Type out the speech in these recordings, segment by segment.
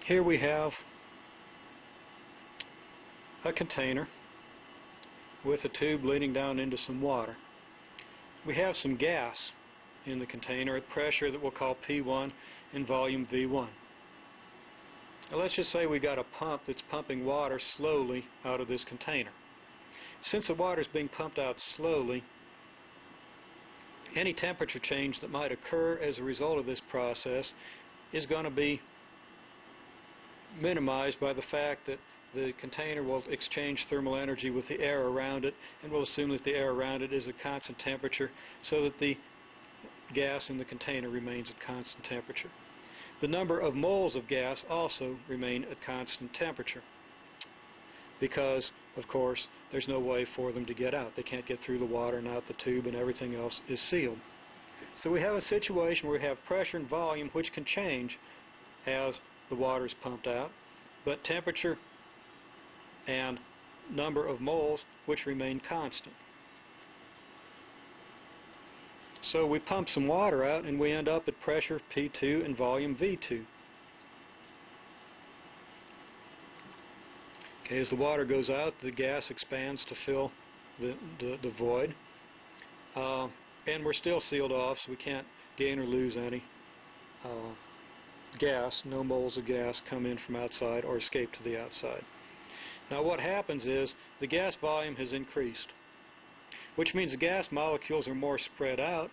Here we have a container with a tube leading down into some water. We have some gas in the container at pressure that we'll call P1 and volume V1. Now let's just say we got a pump that's pumping water slowly out of this container. Since the water is being pumped out slowly, any temperature change that might occur as a result of this process is going to be minimized by the fact that the container will exchange thermal energy with the air around it, and we'll assume that the air around it is at constant temperature so that the gas in the container remains at constant temperature. The number of moles of gas also remain at constant temperature because, of course, there's no way for them to get out. They can't get through the water and out the tube, and everything else is sealed. So we have a situation where we have pressure and volume which can change as the water is pumped out, but temperature and number of moles which remain constant. So we pump some water out and we end up at pressure P2 and volume V2. Okay, as the water goes out, the gas expands to fill the void, and we're still sealed off, so we can't gain or lose any gas. No moles of gas come in from outside or escape to the outside. Now what happens is the gas volume has increased, which means the gas molecules are more spread out.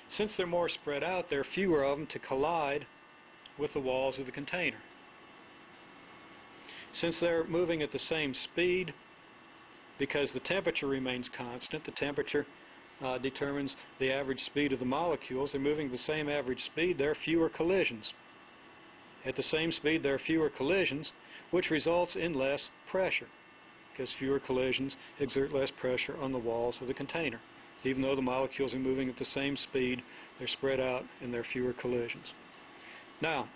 Since they're more spread out, there are fewer of them to collide with the walls of the container. Since they're moving at the same speed, because the temperature remains constant, the temperature determines the average speed of the molecules. They're moving at the same average speed, there are fewer collisions. At the same speed, there are fewer collisions, which results in less pressure, because fewer collisions exert less pressure on the walls of the container. Even though the molecules are moving at the same speed, they're spread out and there are fewer collisions. Now,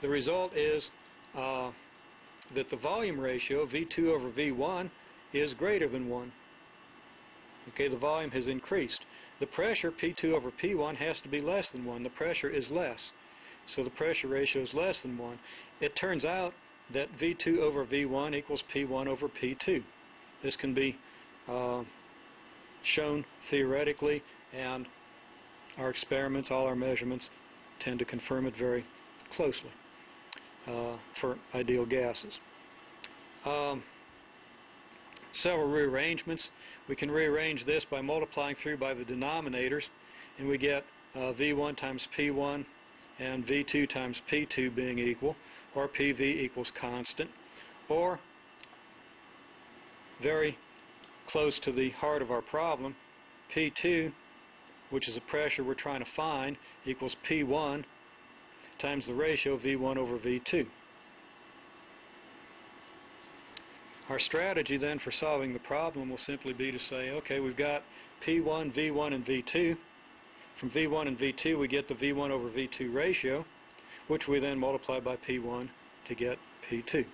the result is that the volume ratio, V2 over V1, is greater than 1. Okay, the volume has increased. The pressure, P2 over P1, has to be less than 1. The pressure is less. So the pressure ratio is less than 1. It turns out that V2 over V1 equals P1 over P2. This can be shown theoretically, and our experiments, all our measurements, tend to confirm it very closely for ideal gases. Several rearrangements. We can rearrange this by multiplying through by the denominators, and we get V1 times P1 and V2 times P2 being equal, or PV equals constant, or very close to the heart of our problem, P2, which is the pressure we're trying to find, equals P1 times the ratio V1 over V2. Our strategy then for solving the problem will simply be to say, okay, we've got P1, V1, and V2. From V1 and V2 we get the V1 over V2 ratio, which we then multiply by P1 to get P2.